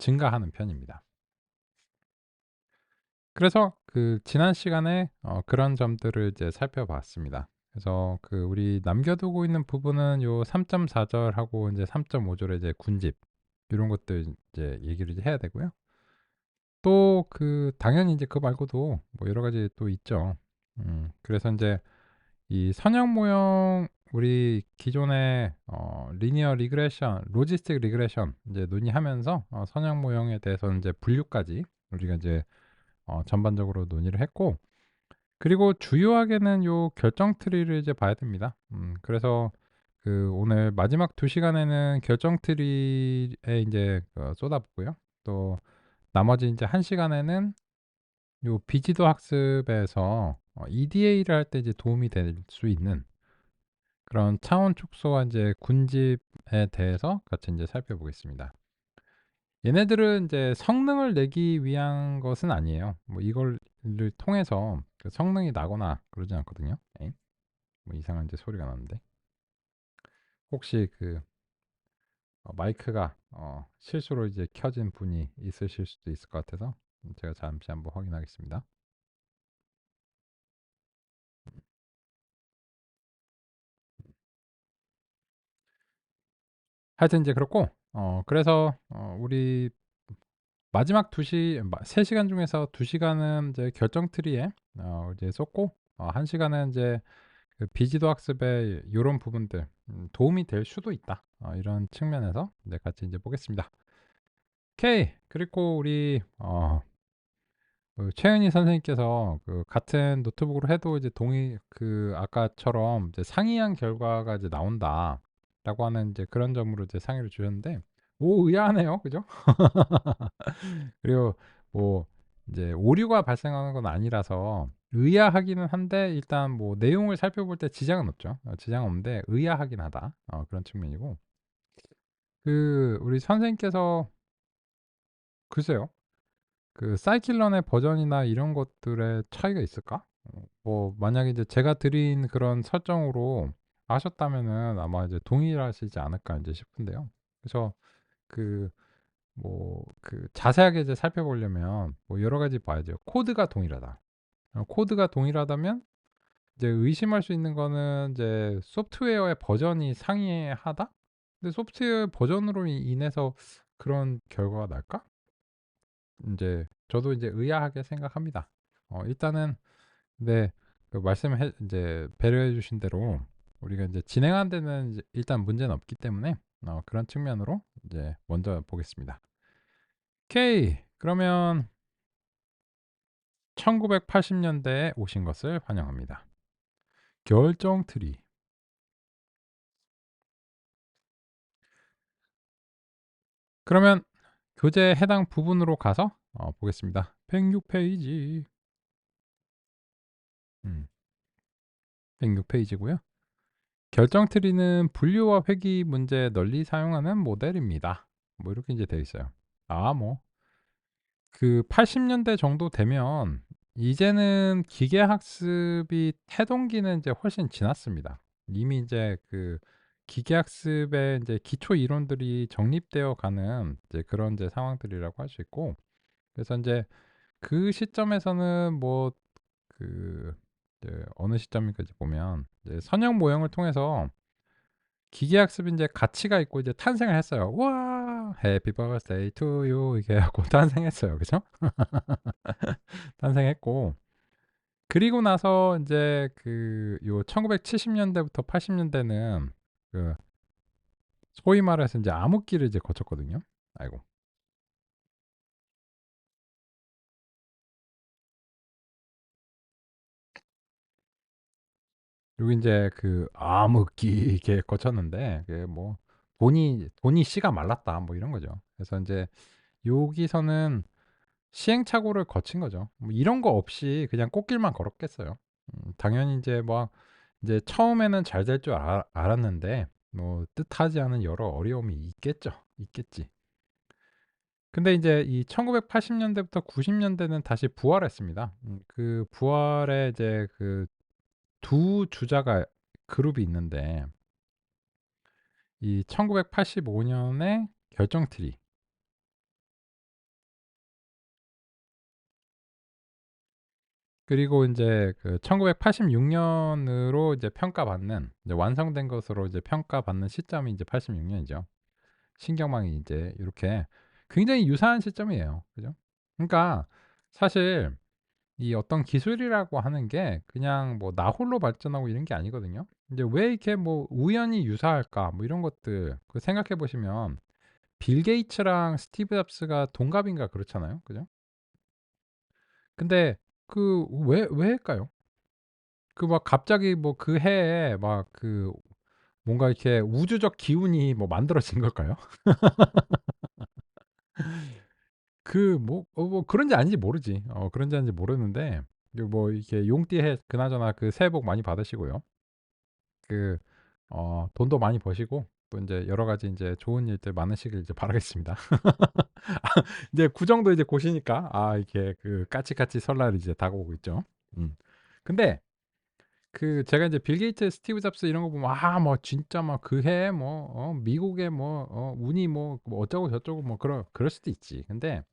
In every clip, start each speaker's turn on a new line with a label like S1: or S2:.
S1: 증가하는 편입니다. 그래서 지난 시간에 그런 점들을 이제 살펴봤습니다. 그래서 우리 남겨두고 있는 부분은 요 3.4 절하고 이제 3.5 절의 이제 군집 이런 것들 이제 얘기를 이제 해야 되고요. 또 당연히 이제 그거 말고도 뭐 여러 가지 또 있죠. 그래서 이제 이 선형 모형 우리 기존의 리니어 리그레션, 로지스틱 리그레션 이제 논의하면서 선형 모형에 대해서 이제 분류까지 우리가 이제 전반적으로 논의를 했고, 그리고 주요하게는 요 결정 트리를 이제 봐야 됩니다. 그래서 오늘 마지막 2 시간에는 결정 트리에 인제 쏟아붓고요. 또 나머지 인제 1 시간에는 요 비지도 학습에서 EDA를 할 때 이제 도움이 될 수 있는 그런 차원 축소와 인제 군집에 대해서 같이 인제 살펴보겠습니다. 얘네들은 인제 성능을 내기 위한 것은 아니에요. 뭐 이걸 를 통해서 성능이 나거나 그러진 않거든요. 예. 뭐 이상한 인제 소리가 나는데. 혹시 마이크가 실수로 이제 켜진 분이 있으실 수도 있을 것 같아서 제가 잠시 한번 확인하겠습니다. 하여튼 인제 그렇고, 그래서 우리 마지막 3 시간 중에서 2 시간은 이제 결정 트리에 이제 썼고, 1 시간은 인제 비지도 학습에 요런 부분들 도움이 될 수도 있다. 이런 측면에서 네 같이 인제 보겠습니다. 오케이. 그리고 우리 최은희 선생님께서 같은 노트북으로 해도 이제 동의 아까처럼 이제 "상이한 결과가 이제 나온다."라고 하는 이제 그런 점으로 이제 상의를 주셨는데, 오 의아하네요. 그죠? 그리고 뭐 이제 오류가 발생하는 건 아니라서 의아하기는 한데, 일단 뭐 내용을 살펴볼 때 지장은 없죠. 지장은 없는데 의아하긴 하다. 그런 측면이고, 우리 선생님께서 글쎄요. 사이클런의 버전이나 이런 것들의 차이가 있을까? 뭐 만약에 이제 제가 드린 그런 설정으로 하셨다면은 아마 이제 동일하시지 않을까 인제 싶은데요. 그래서 그 자세하게 이제 살펴보려면 뭐 여러 가지 봐야죠. 코드가 동일하다. 코드가 동일하다면 이제 의심할 수 있는 거는 이제 '소프트웨어의 버전이 상이하다?' 근데 '소프트웨어 버전으로 인해서 그런 결과가 날까?' 인제 저도 이제 의아하게 생각합니다. 일단은 네 말씀해 인제 배려해 주신 대로 우리가 인제 진행하는 데는 이제 일단 문제는 없기 때문에 그런 측면으로 이제 먼저 보겠습니다. 오케이. 그러면 1980 년대에 오신 것을 환영합니다. 결정 트리. 그러면 교재 해당 부분으로 가서 보겠습니다. 106 페이지. 음 106 페이지고요. 결정 트리는 분류와 회귀 문제에 널리 사용하는 모델입니다. 뭐 이렇게 이제 되어 있어요. 뭐 80 년대 정도 되면 이제는 기계 학습이 태동기는 이제 훨씬 지났습니다. 이미 이제 기계 학습의 이제 기초 이론들이 정립되어 가는 이제 그런 이제 상황들이라고 할 수 있고, 그래서 인제 그 시점에서는 뭐 이제 어느 시점인가지 보면 이제 선형 모형을 통해서 기계 학습이 인제 가치가 있고 이제 탄생을 했어요. "우와 해피 버스데이 투 유." 이렇게 해 갖고 탄생했어요. 그죠? 탄생했고, 그리고 나서 인제 요 1970 년대부터 80 년대는 그 소위 말해서 인제 암흑기를 이제 거쳤거든요. 아이고. 요게 인제 암흑기 이렇게 거쳤는데, 뭐 "돈이 씨가 말랐다." 뭐 이런 거죠. 그래서 인제 여기서는 시행착오를 거친 거죠. 뭐 이런 거 없이 그냥 꽃길만 걸었겠어요. 당연히 인제 인제 처음에는 잘 될 줄 알았는데 뭐 뜻하지 않은 여러 어려움이 있겠죠. 있겠지. 근데 인제 이 1980 년대부터 90 년대는 다시 부활했습니다. 그 부활에 이제 두 주자가 그룹이 있는데, 이 1985 년에 결정 트리, 그리고 인제 그 1986 년으로 이제 평가받는, 이제 완성된 것으로 이제 평가받는 시점이 이제 86 년이죠. 신경망이 인제 요렇게 굉장히 유사한 시점이에요. 그죠? 그러니까 사실 이 어떤 기술이라고 하는 게 그냥 뭐 나 홀로 발전하고 이런 게 아니거든요. 인제 '왜 이렇게 뭐 우연히 유사할까?' 뭐 이런 것들 그 생각해 보시면 빌 게이츠랑 스티브 잡스가 동갑인가 그렇잖아요. 그죠? 근데 그 왜일까요? 그 막 갑자기 뭐 그 해에 막 그 뭔가 이렇게 우주적 기운이 뭐 만들어진 걸까요? 그 뭐 그런지 아닌지 모르지. 그런지 아닌지 모르는데 그 뭐 이렇게 용띠해 그나저나 그 새해 복 많이 받으시고요. 그 돈도 많이 버시고 또 인제 여러 가지 인제 좋은 일들 많으시길 이제 바라겠습니다. 이제 구 정도 이제 고시니까 이렇게 그 까치까치 설날이 이제 다가오고 있죠. 음. 근데 그 제가 이제 빌 게이츠, 스티브 잡스 이런 거 보면 뭐 진짜 막 그 해에 뭐 미국의 뭐 운이 뭐 어쩌고 저쩌고 뭐 그럴 수도 있지. 근데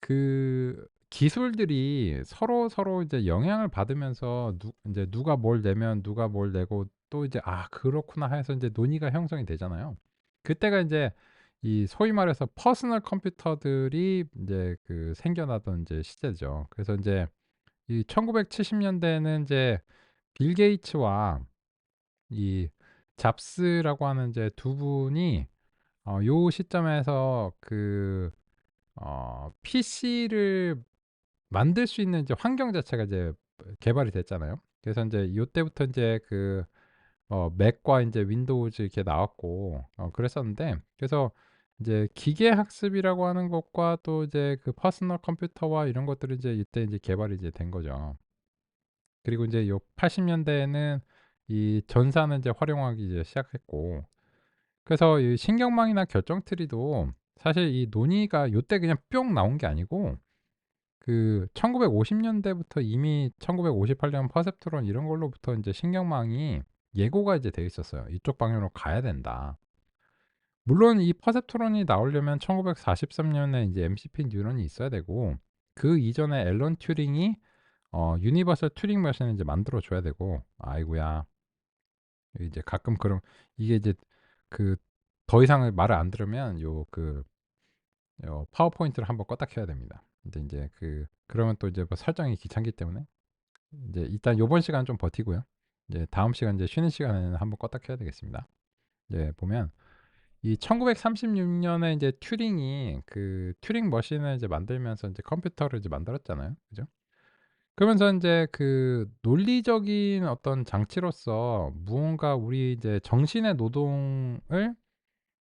S1: 그 기술들이 서로 이제 영향을 받으면서 누 인제 누가 뭘 내면 누가 뭘 내고 또 이제 '아 그렇구나.' 해서 인제 논의가 형성이 되잖아요. 그때가 인제 이 소위 말해서 퍼스널 컴퓨터들이 인제 그 생겨나던 인제 시대죠. 그래서 인제 이 1970 년대에는 인제 빌 게이츠와 이 잡스라고 하는 이제 두 분이 요 시점에서 그 PC를 만들 수 있는 이제 환경 자체가 이제 개발이 됐잖아요. 그래서 인제 요때부터 인제 그 맥과 인제 윈도우즈 이렇게 나왔고 그랬었는데, 그래서 이제 기계 학습이라고 하는 것과 또 이제 그 퍼스널 컴퓨터와 이런 것들이 이제 이때 이제 개발이 이제 된 거죠. 그리고 인제 요 80 년대에는 이 전산을 이제 활용하기 이제 시작했고, 그래서 이 신경망이나 결정트리도 사실 이 논의가 요때 그냥 뿅 나온 게 아니고 그 1950 년대부터 이미 1958년 퍼셉트론 이런 걸로부터 인제 신경망이 예고가 이제 돼 있었어요. '이쪽 방향으로 가야 된다.' 물론 이 퍼셉트론이 나오려면 1943 년에 인제 MCP 뉴런이 있어야 되고, 그 이전에 앨런 튜링이 유니버설 튜링 머신을 이제 만들어 줘야 되고, 아이고야 이제 가끔 그런 이게 이제 그 더 이상을 말을 안 들으면 파워포인트를 한번 껐다 켜야 됩니다. 근데 인제 그러면 또 이제 뭐 설정이 귀찮기 때문에 인제 일단 요번 시간은 좀 버티고요. 이제 다음 시간 이제 쉬는 시간에는 한번 껐다 켜야 되겠습니다. 이제 보면 이 1936 년에 인제 튜링이 그 튜링 머신을 이제 만들면서 인제 컴퓨터를 이제 만들었잖아요. 그죠? 그러면서 인제 그 논리적인 어떤 장치로서 무언가 우리 이제 정신의 노동을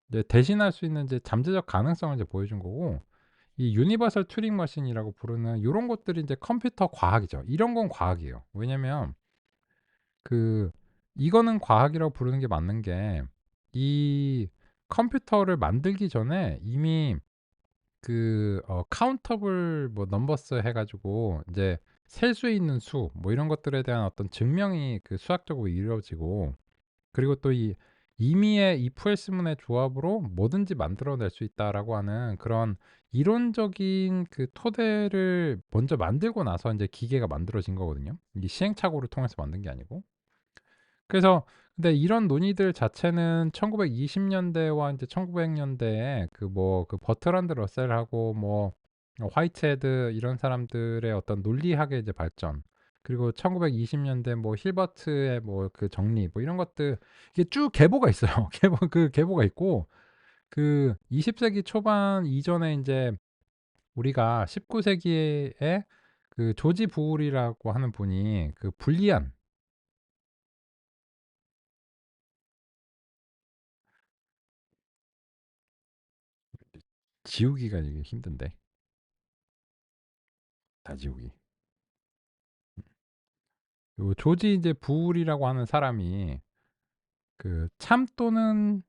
S1: 이제 대신할 수 있는 이제 잠재적 가능성을 이제 보여준 거고, 이 유니버설 튜링 머신이라고 부르는 요런 것들이 인제 컴퓨터 과학이죠. 이런 건 과학이에요. 왜냐면 그 이거는 과학이라고 부르는 게 맞는 게, 이 컴퓨터를 만들기 전에 이미 그 countable 뭐 numbers 해 가지고 인제 셀 수 있는 수 뭐 이런 것들에 대한 어떤 증명이 그 수학적으로 이루어지고, 그리고 또 이 임의의 if else문의 조합으로 뭐든지 만들어낼 수 있다라고 하는 그런 이론적인 그 토대를 먼저 만들고 나서 인제 기계가 만들어진 거거든요. 이게 시행착오를 통해서 만든 게 아니고. 그래서 근데 이런 논의들 자체는 1920 년대와 인제 1900 년대에 그 버트란드 러셀하고 뭐 화이트헤드 이런 사람들의 어떤 논리학의 이제 발전, 그리고 1920 년대 뭐 힐버트의 뭐 그 정리 뭐 이런 것들, 이게 쭉 계보가 있어요. 계보가 있고, 그 20 세기 초반 이전에 인제 우리가 19 세기에 그 조지 부울이라고 하는 분이 그 불리한 지우기가 이게 힘든데. 다 지우기. 요 조지 이제 부울이라고 하는 사람이 그 참 또는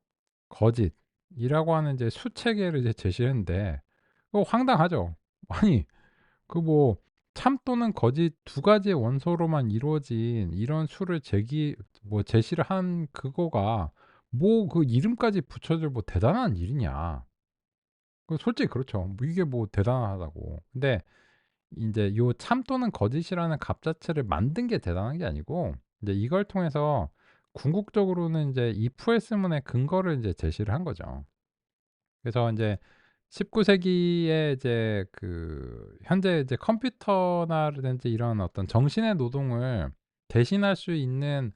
S1: 거짓이라고 하는 이제 수체계를 이제 제시했는데, 그거 황당하죠. 아니 뭐 참 또는 거짓 두 가지의 원소로만 이루어진 이런 수를 제시를 한 그거가 뭐 그 이름까지 붙여줄 뭐 대단한 일이냐. 솔직히 그렇죠. 뭐 이게 뭐 대단하다고. 근데 인제 요 참 또는 거짓이라는 값 자체를 만든 게 대단한 게 아니고 인제 이걸 통해서 궁극적으로는 인제 이 프레스문의 근거를 인제 제시를 한 거죠. 그래서 인제 19 세기에 이제 그 현재 이제 컴퓨터나 라든지 이런 어떤 정신의 노동을 대신할 수 있는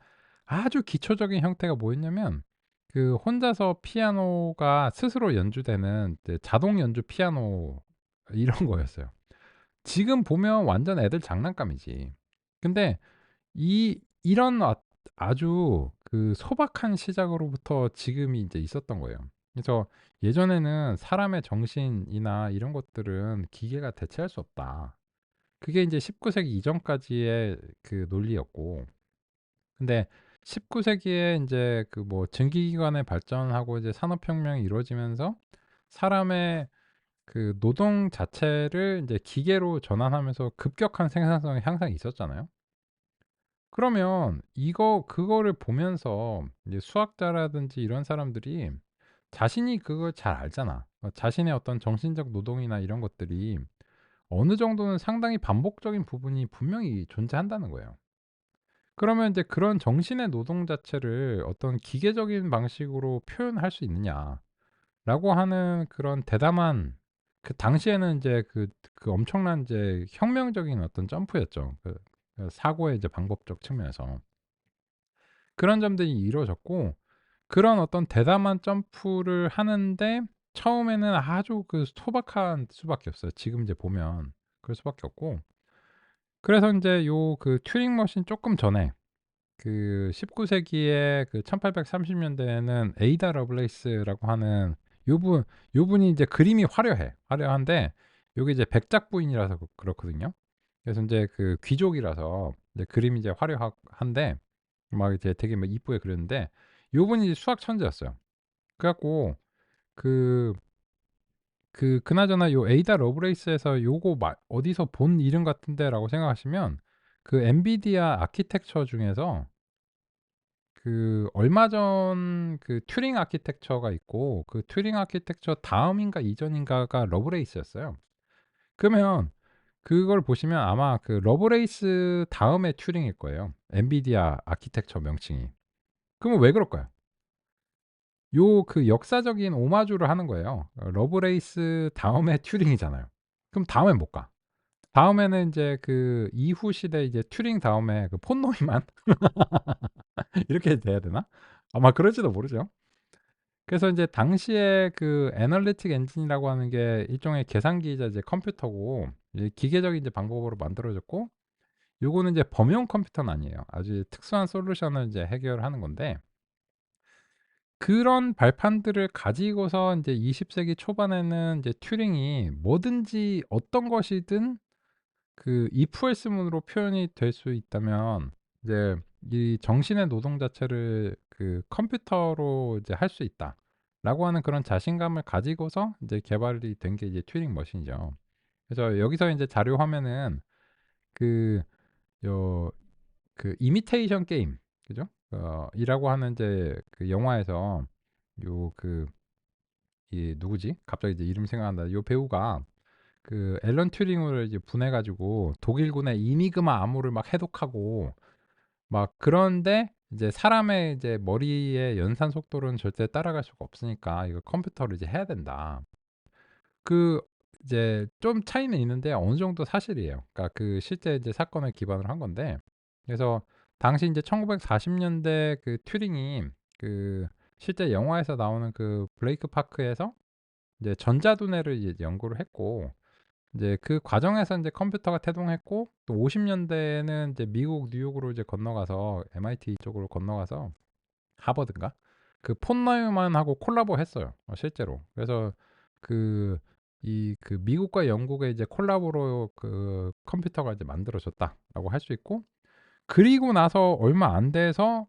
S1: 아주 기초적인 형태가 뭐였냐면 그 혼자서 피아노가 스스로 연주되는 이제 자동 연주 피아노 이런 거였어요. 지금 보면 완전 애들 장난감이지. 근데 이런 아주 그 소박한 시작으로부터 지금이 인제 있었던 거예요. 그래서 예전에는 '사람의 정신이나 이런 것들은 기계가 대체할 수 없다.' 그게 인제 19 세기 이전까지의 그 논리였고, 근데 19 세기에 인제 그 뭐 증기기관의 발전하고 이제 산업혁명이 이루어지면서 사람의 그 노동 자체를 인제 기계로 전환하면서 급격한 생산성의 향상이 있었잖아요. 그러면 그거를 보면서 이제 수학자라든지 이런 사람들이 자신이 그걸 잘 알잖아. 자신의 어떤 정신적 노동이나 이런 것들이 어느 정도는 상당히 반복적인 부분이 분명히 존재한다는 거예요. 그러면 이제 그런 정신의 노동 자체를 어떤 기계적인 방식으로 표현할 수 있느냐라고 하는 그런 대담한, 그 당시에는 이제 그 엄청난 이제 혁명적인 어떤 점프였죠. 사고의 이제 방법적 측면에서. 그런 점들이 이루어졌고, 그런 어떤 대담한 점프를 하는데 처음에는 아주 그 소박한 수밖에 없어요. 지금 이제 보면 그럴 수밖에 없고, 그래서 인제 요 그 튜링 머신 쪼끔 전에 그 19 세기에 그 1830 년대에는 에이다 러블레이스라고 하는 요분이 이제 그림이 화려한데 요게 이제 백작 부인이라서 그렇거든요. 그래서 인제 그 귀족이라서 이제 그림이 이제 한데 막 이제 되게 막 이쁘게 그렸는데, 요분이 수학 천재였어요. 그래 갖고 그 그나저나 요 에이다 러브레이스에서 요거 어디서 본 이름 같은데라고 생각하시면, 그 엔비디아 아키텍처 중에서 그 얼마 전 그 튜링 아키텍처가 있고, 그 튜링 아키텍처 다음인가 이전인가가 러브레이스였어요. 그러면 그걸 보시면 아마 그 러브레이스 다음에 튜링일 거예요, 엔비디아 아키텍처 명칭이. 그러면 왜 그럴까요? 요 그 역사적인 오마주를 하는 거예요. 러브레이스 다음에 튜링이잖아요. 그럼 다음엔 못 가. 다음에는 인제 그 이후 시대 이제 튜링 다음에 그 폰노이만 이렇게 돼야 되나? 아마 그럴지도 모르죠. 그래서 인제 당시에 그 애널리틱 엔진이라고 하는 게 일종의 계산기이자 이제 컴퓨터고, 이 기계적인 이제 방법으로 만들어졌고, 요거는 이제 범용 컴퓨터는 아니에요. 아주 특수한 솔루션을 이제 해결하는 건데, 그런 발판들을 가지고서 인제 20 세기 초반에는 이제 튜링이 뭐든지 어떤 것이든 그 if else문으로 표현이 될 수 있다면 이제 이 정신의 노동 자체를 그 컴퓨터로 이제 할 수 있다라고 하는 그런 자신감을 가지고서 이제 개발이 된 게 이제 튜링 머신이죠. 그래서 여기서 인제 자료 화면은 그 요 그 이미테이션 게임, 그죠? 이라고 하는 이제 그 영화에서 요 이 누구지? 갑자기 이제 이름이 생각 안 나요. 요 배우가 그 앨런 튜링을 이제 분해 가지고 독일군의 이니그마 암호를 막 해독하고 막, 그런데 이제 사람의 이제 머리의 연산 속도로는 절대 따라갈 수가 없으니까 이거 컴퓨터로 이제 해야 된다. 그 이제 좀 차이는 있는데 어느 정도 사실이에요. 그러니까 그 실제 이제 사건을 기반으로 한 건데, 그래서 당시 인제 1940 년대 그 튜링이 그 실제 영화에서 나오는 그 블레이크 파크에서 이제 전자두뇌를 이제 연구를 했고, 이제 그 과정에서 인제 컴퓨터가 태동했고, 또 50 년대에는 이제 미국 뉴욕으로 이제 건너가서 MIT 쪽으로 건너가서 하버드인가? 그 폰 나우만하고 콜라보했어요, 실제로. 그래서 그 미국과 영국의 이제 콜라보로 그 컴퓨터가 이제 만들어졌다라고 할 수 있고, 그리고 나서 얼마 안 돼서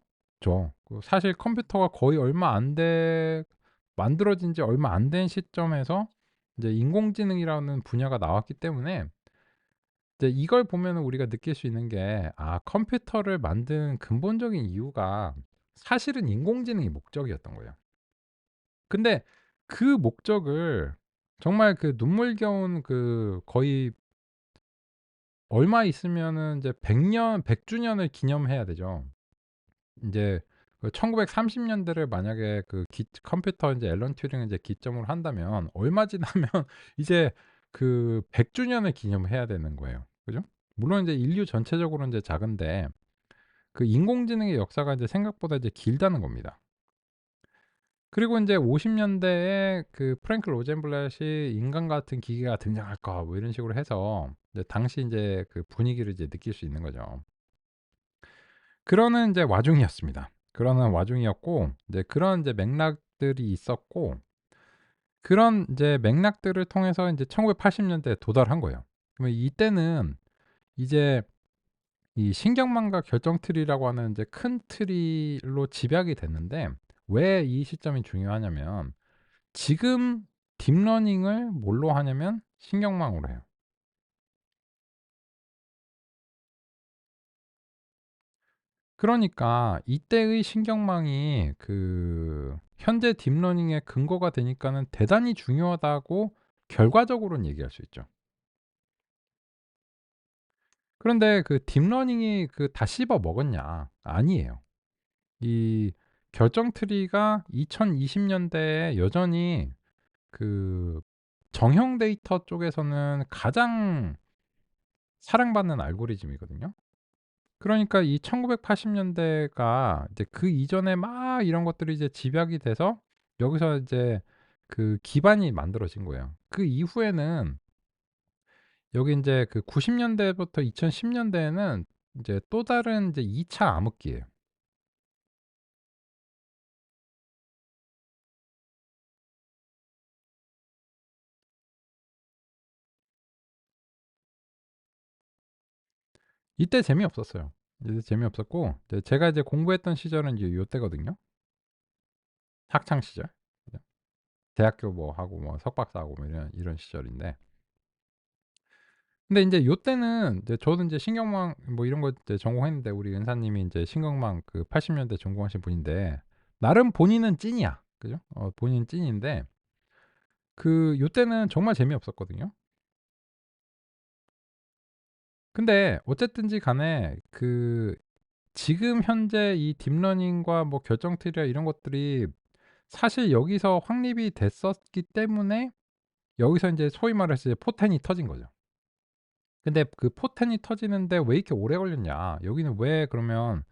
S1: 사실 컴퓨터가 거의 얼마 안 돼 만들어진 지 얼마 안 된 시점에서 이제 인공지능이라는 분야가 나왔기 때문에, 이제 이걸 보면은 우리가 느낄 수 있는 게, 컴퓨터를 만든 근본적인 이유가 사실은 인공지능이 목적이었던 거예요. 근데 그 목적을 정말 그 눈물겨운 그 거의 얼마 있으면은 이제 100 주년을 기념해야 되죠. 인제 그 1930 년대를 만약에 그 기 컴퓨터 인제 앨런 튜링을 이제 기점으로 한다면 얼마 지나면 이제 그 100 주년을 기념해야 되는 거예요. 그죠? 물론 이제 인류 전체적으로 인제 작은데 그 인공지능의 역사가 이제 생각보다 이제 길다는 겁니다. 그리고 인제 50 년대에 그 프랭크 로젠블랫이 "인간 같은 기계가 등장할까." 뭐 이런 식으로 해서 이제 당시 인제 그 분위기를 이제 느낄 수 있는 거죠. 그러는 인제 와중이었습니다. 그러는 와중이었고 이제 그런 인제 맥락들이 있었고 그런 인제 맥락들을 통해서 인제 1980 년대에 도달한 거예요. 그러면 이때는 이제 이 신경망과 결정 트리라고 하는 이제 큰 트리로 집약이 됐는데 왜 이 시점이 중요하냐면 지금 딥러닝을 뭘로 하냐면 신경망으로 해요. 그러니까 이때의 신경망이 그 현재 딥러닝의 근거가 되니까는 대단히 중요하다고 결과적으로는 얘기할 수 있죠. 그런데 그 딥러닝이 그 다 씹어 먹었냐? 아니에요. 이 결정 트리가 2020 년대에 여전히 그 정형 데이터 쪽에서는 가장 사랑받는 알고리즘이거든요. 그러니까 이 1980 년대가 이제 그 이전에 막 이런 것들이 이제 집약이 돼서 여기서 이제 그 기반이 만들어진 거예요. 그 이후에는 여기 인제 그 90 년대부터 2010 년대에는 인제 또 다른 이제 2차 암흑기예요. 이때 재미없었어요. 이때 재미없었고 이제 제가 이제 공부했던 시절은 이제 요때거든요. 학창 시절. 그죠. 대학교 뭐 하고 뭐 석박사 하고 뭐 이런 시절인데 근데 인제 요때는 이제 저도 인제 신경망 뭐 이런 거 이제 전공했는데 우리 은사님이 인제 신경망 그 80 년대 전공하신 분인데 나름 본인은 찐이야. 그죠? 본인은 찐인데 그 요때는 정말 재미없었거든요. 근데 어쨌든지 간에 그 지금 현재 이 딥러닝과 뭐 결정 트리와 이런 것들이 사실 여기서 확립이 됐었기 때문에 여기서 인제 소위 말해서 이제 포텐이 터진 거죠. 근데 그 포텐이 터지는데 왜 이렇게 오래 걸렸냐. 여기는 왜 그러면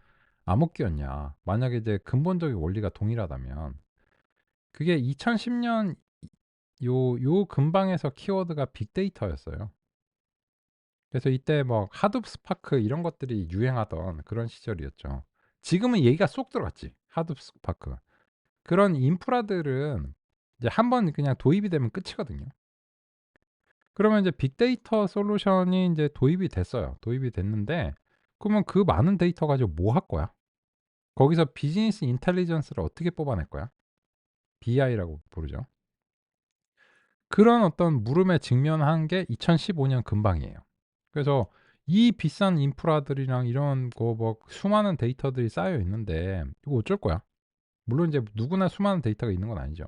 S1: 암흑기였냐. 만약에 이제 근본적인 원리가 동일하다면. 그게 2010년 요 근방에서 키워드가 빅데이터였어요. 그래서 이때 뭐 하둡 스파크 이런 것들이 유행하던 그런 시절이었죠. 지금은 얘기가 쏙 들어갔지. 하둡 스파크. 그런 인프라들은 이제 한번 그냥 도입이 되면 끝이거든요. 그러면 이제 빅데이터 솔루션이 인제 도입이 됐어요. 도입이 됐는데 그러면 그 많은 데이터 가지고 뭐 할 거야? 거기서 비즈니스 인텔리전스를 어떻게 뽑아낼 거야? BI라고 부르죠. 그런 어떤 물음에 직면한 게 2015년 근방이에요. 그래서 이 비싼 인프라들이랑 이런 거 뭐 수많은 데이터들이 쌓여 있는데 이거 어쩔 거야? 물론 이제 누구나 수많은 데이터가 있는 건 아니죠.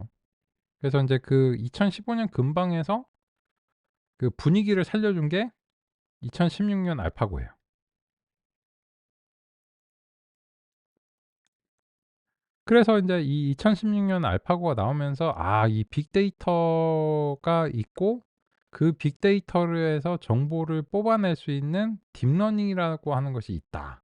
S1: 그래서 인제 그 2015년 근방에서 그 분위기를 살려준 게 2016년 알파고예요. 그래서 인제 이 2016년 알파고가 나오면서 '아 이 빅데이터가 있고 그 빅데이터를 해서 정보를 뽑아낼 수 있는 딥러닝이라고 하는 것이 있다.'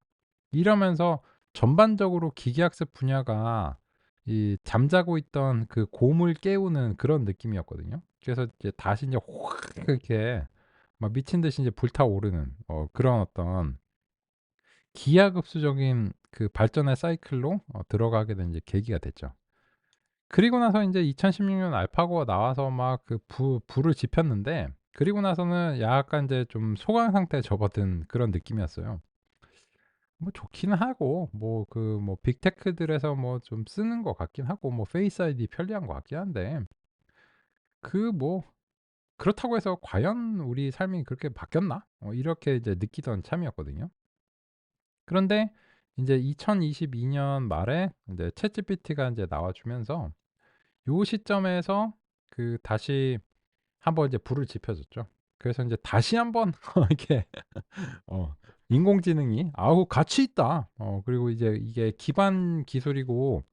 S1: 이러면서 전반적으로 기계학습 분야가 이 잠자고 있던 그 곰을 깨우는 그런 느낌이었거든요. 그래서 이제 다시 인제 확 이렇게 막 미친 듯이 이제 불타오르는 그런 어떤 기하급수적인 그 발전의 사이클로 들어가게 된 이제 계기가 됐죠. 그리고 나서 인제 2016년 알파고가 나와서 막 그 불을 지폈는데 그리고 나서는 약간 인제 좀 소강 상태에 접어든 그런 느낌이었어요. 뭐 좋기는 하고 뭐 그 뭐 빅테크들에서 뭐 좀 쓰는 것 같긴 하고 뭐 페이스 아이디 편리한 것 같긴 한데 그 뭐 그렇다고 해서 '과연 우리 삶이 그렇게 바뀌었나?' 이렇게 이제 느끼던 참이었거든요. 그런데 인제 2022년 말에 인제 챗GPT가 인제 나와 주면서 요 시점에서 그 다시 한번 이제 불을 지펴 줬죠. 그래서 인제 다시 한번 이렇게 어 인공지능이 "아우 가치 있다." 그리고 이제 이게 기반 기술이고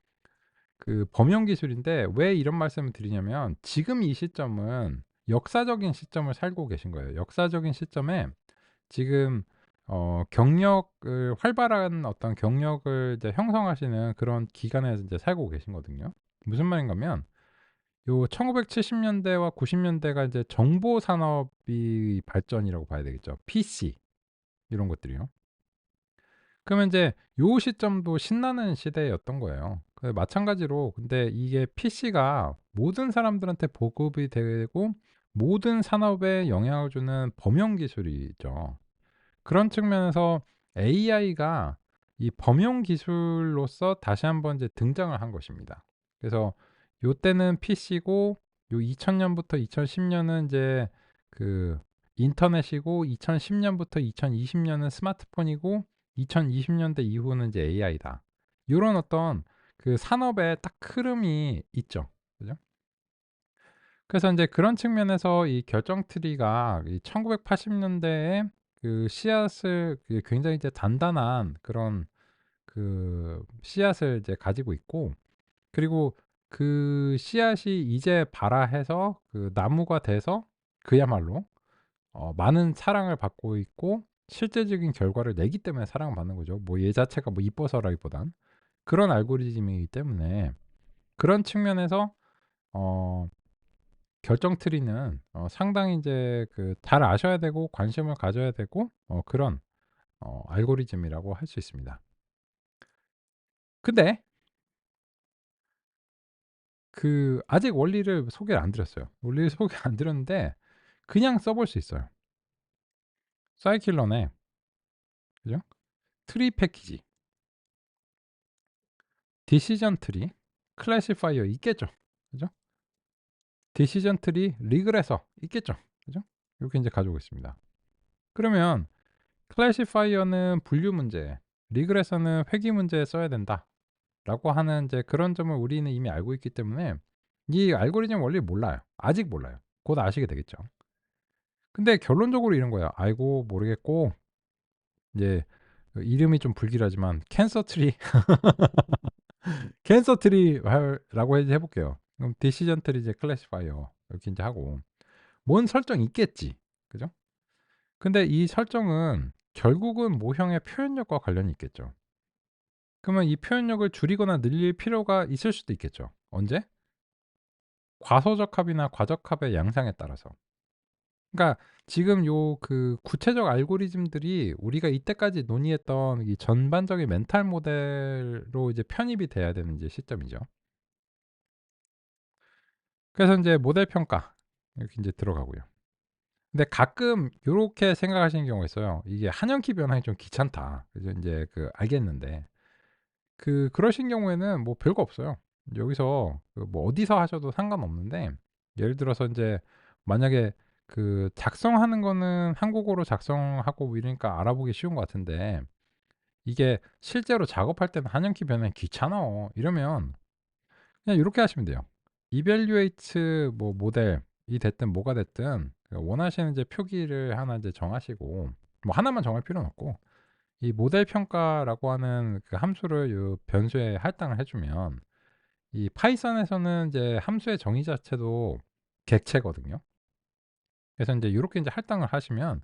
S1: 그 범용 기술인데 왜 이런 말씀을 드리냐면 지금 이 시점은 역사적인 시점을 살고 계신 거예요. 역사적인 시점에 지금 경력을 활발한 어떤 경력을 이제 형성하시는 그런 기간에 이제 살고 계신거든요. 무슨 말인가면 요 1970 년대와 90 년대가 이제 정보 산업이 발전이라고 봐야 되겠죠. PC 이런 것들이요. 그러면 인제 요 시점도 신나는 시대였던 거예요. 그 마찬가지로 근데 이게 PC가 모든 사람들한테 보급이 되고 모든 산업에 영향을 주는 범용 기술이죠. 그런 측면에서 AI가 이 범용 기술로서 다시 한번 이제 등장을 한 것입니다. 그래서 요때는 PC고 요 2000 년부터 2010 년은 인제 그 인터넷이고 2010 년부터 2020 년은 스마트폰이고 2020 년대 이후는 이제 AI다. 요런 어떤 그 산업의 딱 흐름이 있죠. 그죠? 그래서 인제 그런 측면에서 이 결정 트리가 이 1980 년대에 그 씨앗을 그 굉장히 이제 단단한 그런 그 씨앗을 이제 가지고 있고 그리고 그 씨앗이 이제 발아해서 그 나무가 돼서 그야말로 많은 사랑을 받고 있고 실제적인 결과를 내기 때문에 사랑을 받는 거죠. 뭐 얘 자체가 뭐 이뻐서라기보단. 그런 알고리즘이기 때문에 그런 측면에서 어 결정 트리는 상당히 인제 그 잘 아셔야 되고 관심을 가져야 되고 그런 알고리즘이라고 할 수 있습니다. 근데 그 아직 원리를 소개를 안 드렸어요. 원리를 소개 안 드렸는데 그냥 써볼 수 있어요. 사이클론에 그죠? 트리 패키지, 디시전 트리, 클래시파이어 있겠죠. 그죠? 디시전 트리, 리그레서 있겠죠. 그죠? 요렇게 인제 가지고 있습니다. 그러면 클래시파이어는 분류 문제, 리그레서는 회귀 문제에 써야 된다라고 하는 이제 그런 점을 우리는 이미 알고 있기 때문에 이 알고리즘 원리를 몰라요. 아직 몰라요. 곧 아시게 되겠죠. 근데 결론적으로 이런 거예요. 아이고 모르겠고 이제 이름이 좀 불길하지만 캔서 트리 캔서 트리 라고 이제 해 볼게요. 그럼 디시전 트리 이제 클래시파이어 이렇게 인제 하고 뭔 설정이 있겠지. 그죠? 근데 이 설정은 결국은 모형의 표현력과 관련이 있겠죠. 그러면 이 표현력을 줄이거나 늘릴 필요가 있을 수도 있겠죠. 언제? 과소적합이나 과적합의 양상에 따라서. 그러니까 지금 요 그 구체적 알고리즘들이 우리가 이때까지 논의했던 이 전반적인 멘탈 모델로 이제 편입이 돼야 되는 이제 시점이죠. 그래서 인제 모델 평가 이렇게 인제 들어가고요. 근데 가끔 요렇게 생각하시는 경우가 있어요. '이게 한영키 변환이 좀 귀찮다.' 그래서 인제 그 알겠는데 그러신 경우에는 뭐 별거 없어요. 여기서 그 뭐 어디서 하셔도 상관없는데 예를 들어서 인제 만약에 그 작성하는 거는 한국어로 작성하고 뭐 이러니까 알아보기 쉬운 것 같은데 이게 실제로 작업할 때는 "한영키 변환이 귀찮아." 이러면 그냥 요렇게 하시면 돼요. evaluate 뭐 모델이 됐든 뭐가 됐든 그 원하시는 이제 표기를 하나 이제 정하시고 뭐 하나만 정할 필요는 없고 이 모델 평가라고 하는 그 함수를 요 변수에 할당을 해 주면 이 파이썬에서는 이제 함수의 정의 자체도 객체거든요. 그래서 인제 요렇게 인제 할당을 하시면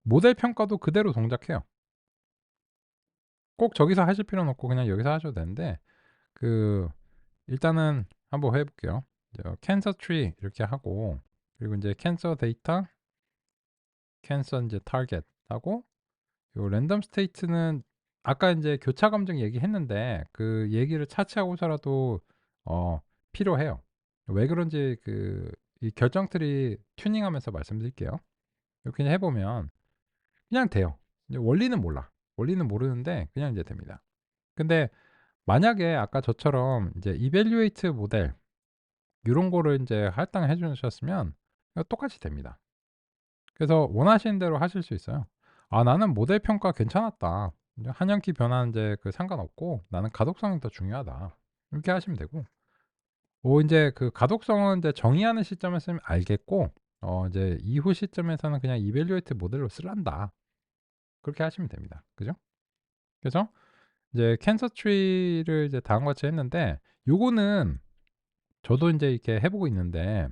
S1: 모델 평가도 그대로 동작해요. 꼭 저기서 하실 필요는 없고 그냥 여기서 하셔도 되는데 그 일단은 한번 해 볼게요. cancer tree 이렇게 하고 그리고 인제 cancer data, cancer 인제 target 하고 요 랜덤 스테이트는 아까 인제 교차 검증 얘기했는데 그 얘기를 차치하고서라도 어 필요해요. 왜 그런지 이 결정 트리 튜닝하면서 말씀드릴게요. 이렇게 해 보면 그냥 돼요. 이제 원리는 몰라. 원리는 모르는데 그냥 이제 됩니다. 근데 만약에 아까 저처럼 이제 evaluate 모델 요런 거를 인제 할당해 주셨으면 똑같이 됩니다. 그래서 원하시는 대로 하실 수 있어요. '아 나는 모델 평가 괜찮았다. 이제 한영키 변화인데 그 상관없고 나는 가독성이 더 중요하다.' 이렇게 하시면 되고 인제 그 가독성은 인제 정의하는 시점에서는 알겠고 이제 이후 시점에서는 그냥 이밸류에이트 모델로 쓸란다. 그렇게 하시면 됩니다. 그죠? 그래서 이제 캔서 트리를 이제 다음과 같이 했는데, 요거는 저도 인제 이렇게 해 보고 있는데,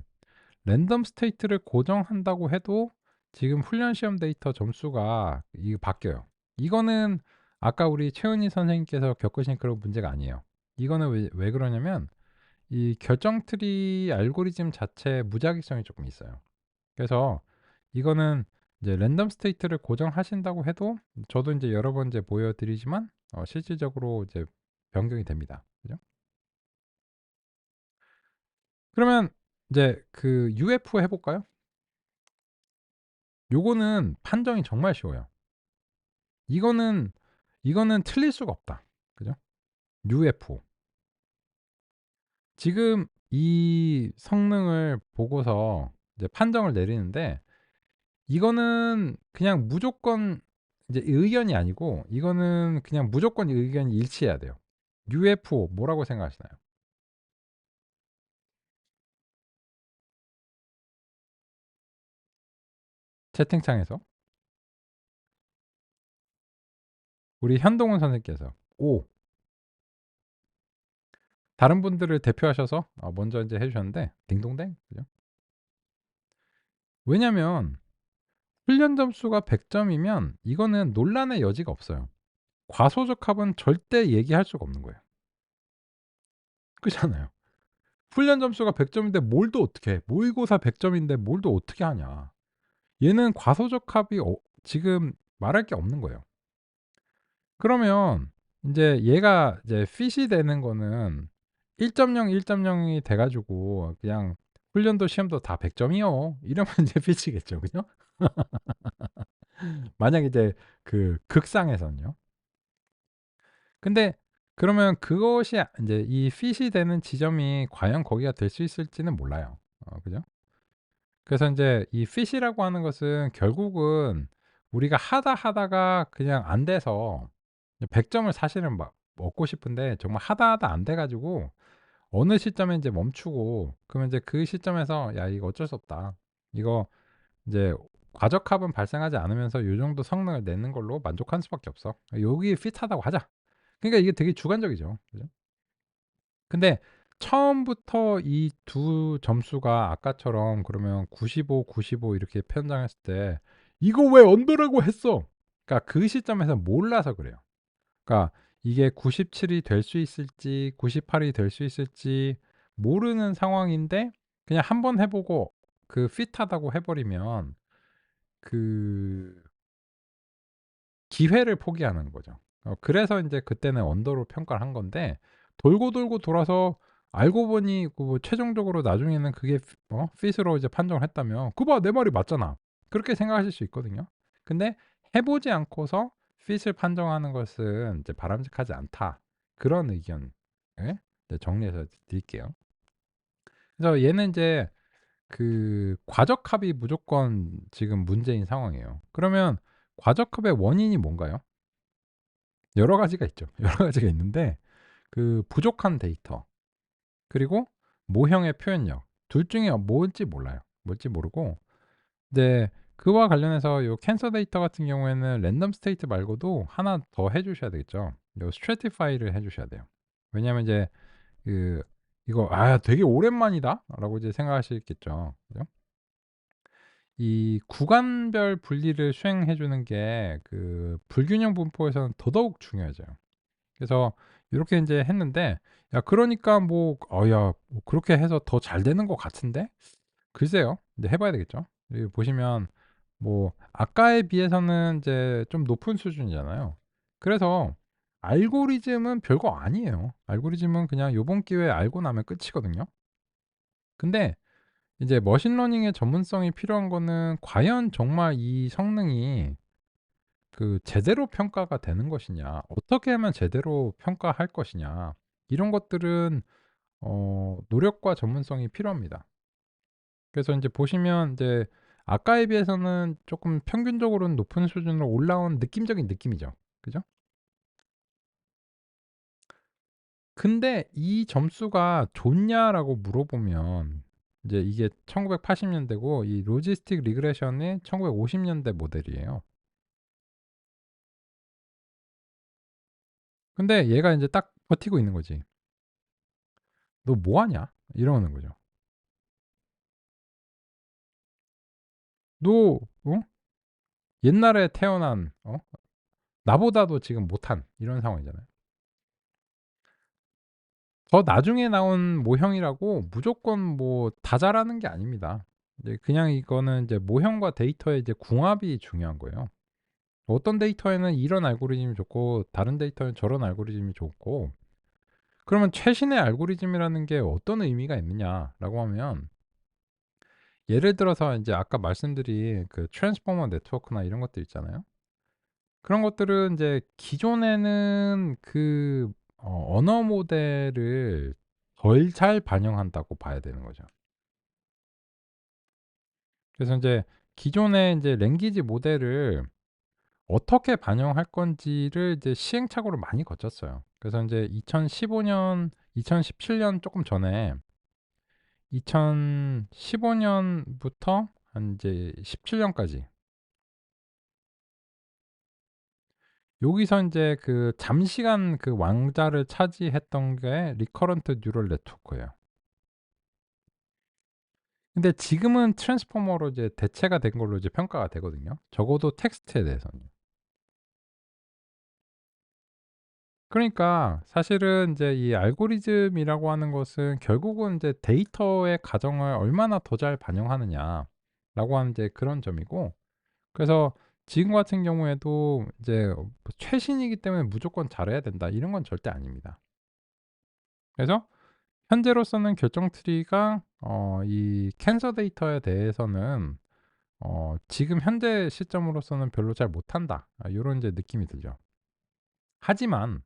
S1: 랜덤 스테이트를 고정한다고 해도 지금 훈련 시험 데이터 점수가 이게 바뀌어요. 이거는 아까 우리 최은희 선생님께서 겪으신 그런 문제가 아니에요. 이거는 왜 그러냐면, 이 결정 트리 알고리즘 자체에 무작위성이 조금 있어요. 그래서 이거는 이제 랜덤 스테이트를 고정하신다고 해도, 저도 인제 여러 번 이제 보여 드리지만 실질적으로 이제 변경이 됩니다. 그죠? 그러면 이제 그 UFO 해 볼까요? 요거는 판정이 정말 쉬워요. 이거는 틀릴 수가 없다. 그죠? UFO. 지금 이 성능을 보고서 이제 판정을 내리는데, 이거는 그냥 무조건 이제 의견이 아니고, 이거는 그냥 무조건 의견이 일치해야 돼요. UFO 뭐라고 생각하시나요? 채팅창에서 우리 현동훈 선생님께서 O. 다른 분들을 대표하셔서 먼저 인제 해 주셨는데 딩동댕. 그죠? 왜냐면 훈련 점수가 100 점이면 이거는 논란의 여지가 없어요. 과소적 합은 절대 얘기할 수가 없는 거예요. 그렇잖아요. 훈련 점수가 100 점인데 뭘 또 어떻게 해. 모의고사 100 점인데 뭘 또 어떻게 하냐. 얘는 과소적 합이 지금 말할 게 없는 거예요. 그러면 인제 얘가 이제 핏이 되는 거는 1.0, 1.0이 돼 가지고 그냥 "훈련도 시험도 다 100 점이요." 이러면 인제 핏이겠죠. 그죠? 만약에 이제 그 극상에서는요. 근데 그러면 그것이 인제 이 핏이 되는 지점이 과연 거기가 될 수 있을지는 몰라요. 그죠? 그래서 인제 이 핏이라고 하는 것은 결국은 우리가 하다가 그냥 안 돼서 100 점을 사실은 막 얻고 싶은데, 정말 하다 안 돼 가지고 어느 시점에 인제 멈추고, 그러면 이제 그 시점에서 '야 이거 어쩔 수 없다. 이거 인제 과적합은 발생하지 않으면서 요 정도 성능을 내는 걸로 만족할 수밖에 없어. 여기에 핏하다고 하자.' 그러니까 이게 되게 주관적이죠. 그죠? 근데 처음부터 이 두 점수가 아까처럼 그러면 95, 95 이렇게 편성했을 때 '이거 왜 언더라고 했어?' 그러니까 그 시점에서 몰라서 그래요. 그러니까 이게 97이 될 수 있을지 98이 될 수 있을지 모르는 상황인데, 그냥 한번 해 보고 그 핏하다고 해 버리면 그 기회를 포기하는 거죠. 그래서 인제 그때는 언더로 평가를 한 건데, 돌고 돌아서 알고 보니 그 최종적으로 나중에는 그게 핏으로 이제 판정을 했다면 '그 봐 내 말이 맞잖아.' 그렇게 생각하실 수 있거든요. 근데 해 보지 않고서 핏을 판정하는 것은 이제 바람직하지 않다. 그런 의견을 이제 정리해서 드릴게요. 그래서 얘는 인제 그 과적합이 무조건 지금 문제인 상황이에요. 그러면 과적합의 원인이 뭔가요? 여러 가지가 있죠. 여러 가지가 있는데, 그 부족한 데이터, 그리고 모형의 표현력, 둘 중에 뭘지 몰라요. 뭘지 모르고, 이제 그와 관련해서 요 캔서 데이터 같은 경우에는 랜덤 스테이트 말고도 하나 더 해 주셔야 되겠죠. 요 스트래티파이를 해 주셔야 돼요. 왜냐하면 이제 그 이거 '아 되게 오랜만이다.'라고 이제 생각하시겠죠. 그죠? 이 구간별 분리를 수행해 주는 게 그 불균형 분포에서는 더더욱 중요해져요. 그래서 요렇게 인제 했는데, 야 그러니까 뭐 야 뭐 그렇게 해서 더 잘 되는 것 같은데? 글쎄요. 이제 해 봐야 되겠죠. 여기 보시면 뭐 아까에 비해서는 인제 좀 높은 수준이잖아요. 그래서 알고리즘은 별거 아니에요. 알고리즘은 그냥 요번 기회에 알고 나면 끝이거든요. 근데 이제 머신러닝의 전문성이 필요한 거는 과연 정말 이 성능이 그 제대로 평가가 되는 것이냐, 어떻게 하면 제대로 평가할 것이냐, 이런 것들은 노력과 전문성이 필요합니다. 그래서 인제 보시면 인제 아까에 비해서는 쪼끔 평균적으로는 높은 수준으로 올라온 느낌적인 느낌이죠. 그죠? 근데 "이 점수가 좋냐?"라고 물어보면 이제 이게 1980 년대고 이 로지스틱 리그레션이 1950 년대 모델이에요. 근데 얘가 인제 딱 버티고 있는 거지. "너 뭐 하냐?" 이러는 거죠. "너 옛날에 태어난 나보다도 지금 못한" 이런 상황이잖아요. 더 나중에 나온 모형이라고 무조건 뭐 다 잘하는 게 아닙니다. 이제 그냥 이거는 이제 모형과 데이터의 이제 궁합이 중요한 거예요. 어떤 데이터에는 이런 알고리즘이 좋고 다른 데이터에는 저런 알고리즘이 좋고, 그러면 최신의 알고리즘이라는 게 어떤 의미가 있느냐라고 하면, 예를 들어서 인제 아까 말씀드린 그 트랜스포머 네트워크나 이런 것들 있잖아요. 그런 것들은 인제 기존에는 그 언어 모델을 덜 잘 반영한다고 봐야 되는 거죠. 그래서 인제 기존의 인제 랭귀지 모델을 어떻게 반영할 건지를 이제 시행착오를 많이 거쳤어요. 그래서 인제 2015 년, 2017년 쪼끔 전에, 2015 년부터 한 이제 17 년까지 여기서 인제 그 잠시간 그 왕좌를 차지했던 게 리커런트 뉴럴 네트워크예요. 근데 지금은 트랜스포머로 이제 대체가 된 걸로 이제 평가가 되거든요, 적어도 텍스트에 대해서는. 그러니까 사실은 인제 이 알고리즘이라고 하는 것은 결국은 인제 데이터의 가정을 얼마나 더 잘 반영하느냐라고 하는 이제 그런 점이고, 그래서 지금 같은 경우에도 이제 뭐 '최신이기 때문에 무조건 잘해야 된다.' 이런 건 절대 아닙니다. 그래서 현재로서는 결정 트리가 이 캔서 데이터에 대해서는 지금 현재 시점으로서는 별로 잘 못한다, 요런 이제 느낌이 들죠. 하지만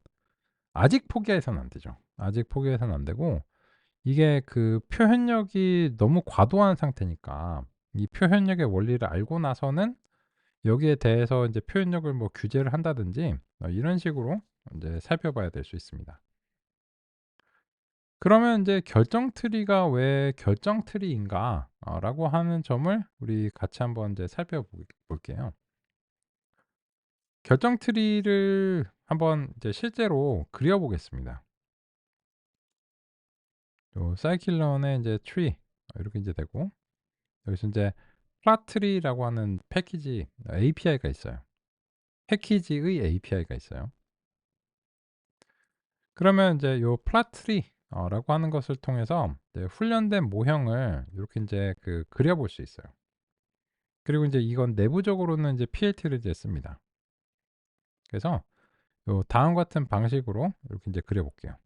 S1: 아직 포기해서는 안 되죠. 아직 포기해서는 안 되고, 이게 그 표현력이 너무 과도한 상태니까 이 표현력의 원리를 알고 나서는 여기에 대해서 인제 표현력을 뭐 규제를 한다든지 이런 식으로 인제 살펴봐야 될 수 있습니다. 그러면 인제 '결정 트리가 왜 결정 트리인가?' 라고 하는 점을 우리 같이 한번 이제 볼게요. 결정 트리를 한번 이제 실제로 그려 보겠습니다. 요 사이클런의 인제 트리 이렇게 인제 되고, 여기서 인제 플랫트리라고 하는 패키지 API가 있어요. 패키지의 API가 있어요. 그러면 인제 요 플랫트리 라고 하는 것을 통해서 이제 훈련된 모형을 요렇게 인제 그 그려 볼 수 있어요. 그리고 인제 이건 내부적으로는 이제 PLT를 이제 씁니다. 그래서 요 다음 같은 방식으로 이렇게 인제 그려 볼게요.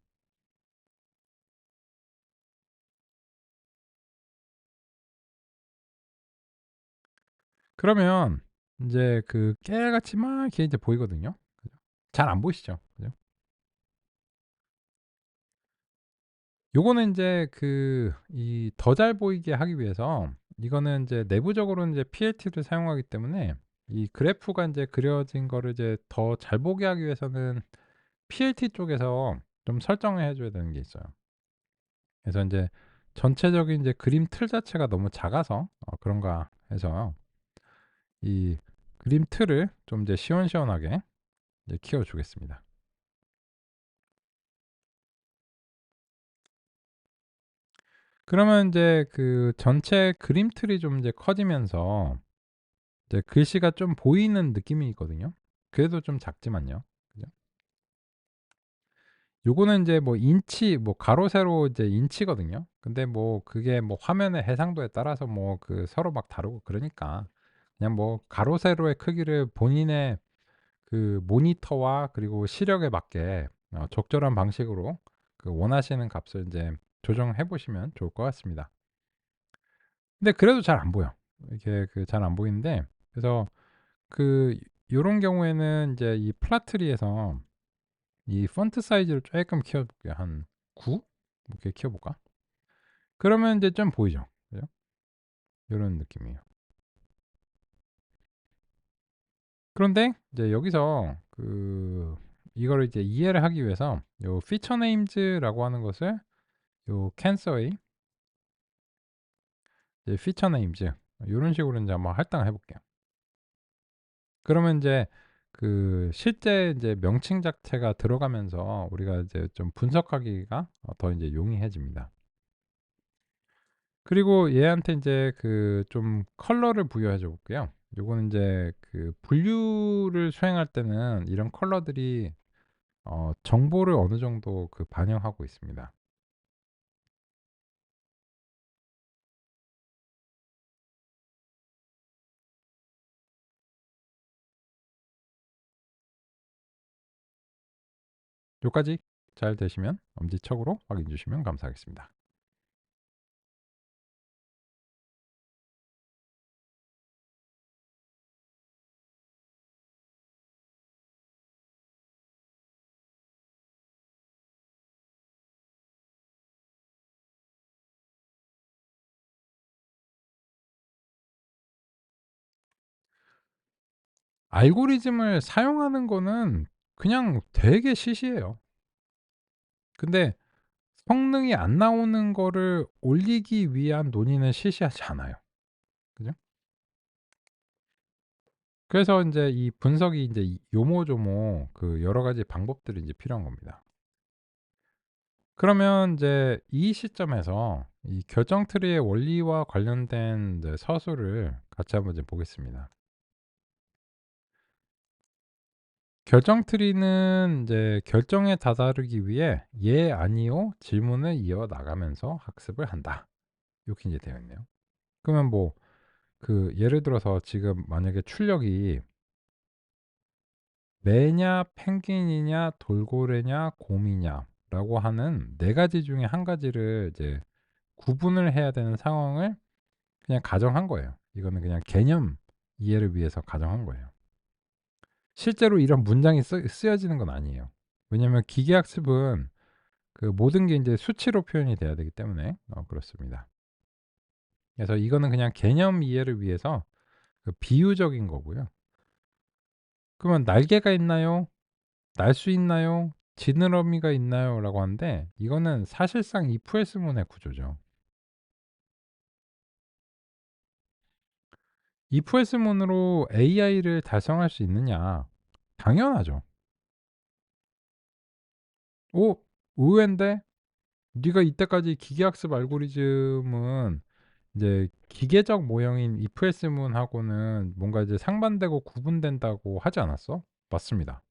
S1: 그러면 인제 그 깨알같이 막 이렇게 이제 보이거든요. 그죠? 잘 안 보이시죠? 그죠? 요거는 인제 그 이 더 잘 보이게 하기 위해서, 이거는 인제 내부적으로는 이제 PLT를 사용하기 때문에 이 그래프가 인제 그려진 거를 이제 더 잘 보게 하기 위해서는 PLT 쪽에서 좀 설정을 해 줘야 되는 게 있어요. 그래서 인제 전체적인 이제 그림 틀 자체가 너무 작아서 그런가 해서 이 그림 틀을 좀 이제 시원시원하게 이제 키워 주겠습니다. 그러면 인제 그 전체 그림 틀이 좀 이제 커지면서 이제 글씨가 좀 보이는 느낌이 있거든요. 그래도 좀 작지만요. 그죠? 요거는 인제 뭐 인치 뭐 가로 세로 이제 인치거든요. 근데 뭐 그게 뭐 화면의 해상도에 따라서 뭐 그 서로 막 다르고 그러니까 그냥 뭐 가로 세로의 크기를 본인의 그 모니터와 그리고 시력에 맞게 적절한 방식으로 그 원하시는 값을 인제 조정해 보시면 좋을 것 같습니다. 근데 그래도 잘 안 보여. 이게 그 잘 안 보이는데, 그래서 그 요런 경우에는 인제 이 플라트리에서 이 폰트 사이즈를 쪼끔 키워 볼게요. 한 9 이렇게 키워 볼까? 그러면 인제 좀 보이죠. 그죠? 요런 느낌이에요. 그런데 이제 여기서 그 이거를 이제 이해를 하기 위해서 요 feature names라고 하는 것을 요 캔서의 이제 피처 네임즈 요런 식으로 인제 한번 할당을 해 볼게요. 그러면 인제 그 실제 인제 명칭 자체가 들어가면서 우리가 이제 좀 분석하기가 더 인제 용이해집니다. 그리고 얘한테 인제 그 좀 컬러를 부여해 줘 볼게요. 요거는 인제 그 분류를 수행할 때는 이런 컬러들이 정보를 어느 정도 그 반영하고 있습니다. 요까지 잘 되시면 엄지척으로 확인해 주시면 감사하겠습니다. 알고리즘을 사용하는 거는 그냥 되게 시시해요. 근데 성능이 안 나오는 거를 올리기 위한 논의는 시시하지 않아요. 그죠? 그래서 인제 이 분석이 인제 이 요모조모 그 여러 가지 방법들이 인제 필요한 겁니다. 그러면 인제 이 시점에서 이 결정 트리의 원리와 관련된 이제 서술을 같이 한번 이제 보겠습니다. 결정 트리는 인제 결정에 다다르기 위해 "예, 아니요." 질문을 이어나가면서 학습을 한다. 요렇게 인제 되어 있네요. 그러면 뭐 그 예를 들어서 지금 만약에 출력이 매냐 펭귄이냐 돌고래냐 곰이냐라고 하는 4 가지 중에 한 가지를 이제 구분을 해야 되는 상황을 그냥 가정한 거예요. 이거는 그냥 개념 이해를 위해서 가정한 거예요. 실제로 이런 문장이 쓰여지는 건 아니에요. 왜냐하면 기계학습은 그 모든 게 인제 수치로 표현이 돼야 되기 때문에 그렇습니다. 그래서 이거는 그냥 개념 이해를 위해서 그 비유적인 거고요. 그러면 "날개가 있나요? 날 수 있나요? 지느러미가 있나요?"라고 하는데 이거는 사실상 if else문의 구조죠. if else문으로 AI를 달성할 수 있느냐? 당연하죠. "어 의외인데? 네가 이때까지 기계학습 알고리즘은 이제 기계적 모형인 if else문하고는 뭔가 이제 상반되고 구분된다고 하지 않았어?" "맞습니다."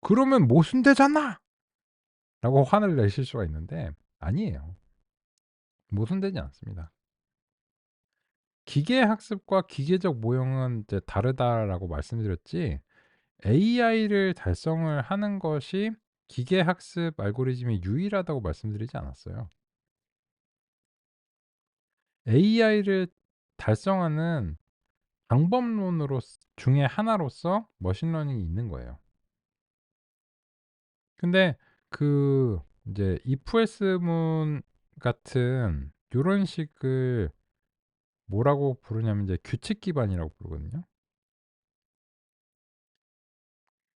S1: "그러면 모순되잖아!" 라고 화를 내실 수가 있는데 아니에요. 모순되지 않습니다. "기계 학습과 기계적 모형은 이제 다르다."라고 말씀드렸지 AI를 달성을 하는 것이 기계 학습 알고리즘이 유일하다고 말씀드리지 않았어요. AI를 달성하는 방법론으로 중에 하나로서 머신러닝이 있는 거예요. 근데 그 인제 if else문 같은 요런 식을 뭐라고 부르냐면 이제 규칙 기반이라고 부르거든요.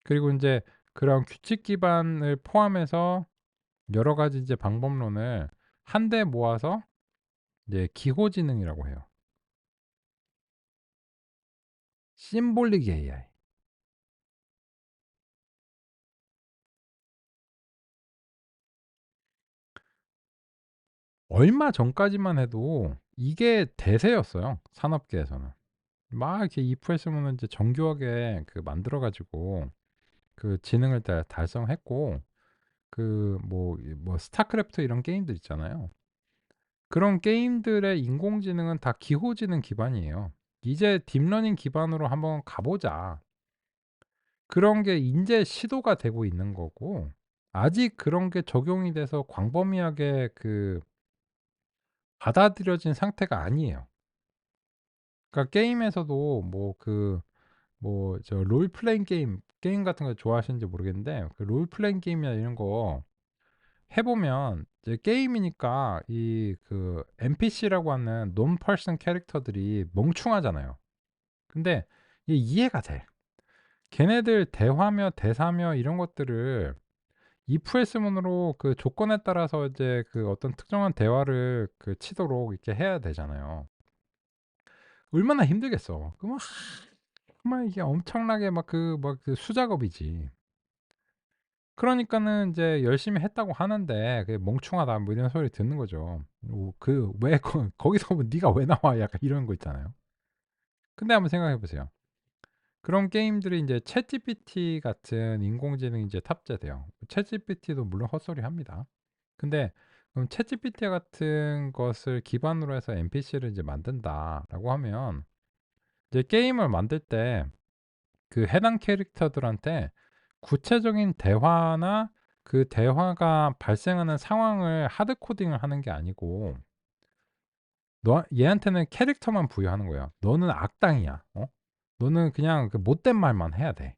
S1: 그리고 인제 그런 규칙 기반을 포함해서 여러 가지 이제 방법론을 한데 모아서 이제 기호지능이라고 해요. 심볼릭 AI. 얼마 전까지만 해도 이게 대세였어요, 산업계에서는. 막 이렇게 if else문을 이제 정교하게 그 만들어 가지고 그 지능을 달성했고 그 뭐 스타크래프트 이런 게임들 있잖아요. 그런 게임들의 인공지능은 다 기호지능 기반이에요. '이제 딥러닝 기반으로 한번 가 보자.' 그런 게 인제 시도가 되고 있는 거고 아직 그런 게 적용이 돼서 광범위하게 그 받아들여진 상태가 아니에요. 그러니까 게임에서도 롤 플레잉 게임 같은 거 좋아하시는지 모르겠는데 그 롤 플레잉 게임이나 이런 거 해 보면 이제 게임이니까 이 그 NPC라고 하는 논 퍼슨 캐릭터들이 멍충하잖아요. 근데 이게 이해가 돼. 걔네들 대화며 대사며 이런 것들을 if else 문으로 그 조건에 따라서 이제 그 어떤 특정한 대화를 그 치도록 이렇게 해야 되잖아요. 얼마나 힘들겠어. 그 막 정말 이게 엄청나게 막 그 수작업이지. 그러니까는 인제 열심히 했다고 하는데 그게 "멍충하다." 뭐 이런 소리 듣는 거죠. 그 "왜 거기서 네가 왜 나와?" 약간 이런 거 있잖아요. 근데 한번 생각해 보세요. 그런 게임들이 인제 챗GPT 같은 인공지능이 이제 탑재돼요. 챗GPT도 물론 헛소리합니다. 근데 그럼 챗GPT 같은 것을 기반으로 해서 NPC를 이제 만든다라고 하면 이제 게임을 만들 때 그 해당 캐릭터들한테 구체적인 대화나 그 대화가 발생하는 상황을 하드 코딩을 하는 게 아니고 너 얘한테는 캐릭터만 부여하는 거예요. "너는 악당이야. 어? 너는 그냥 그 못된 말만 해야 돼.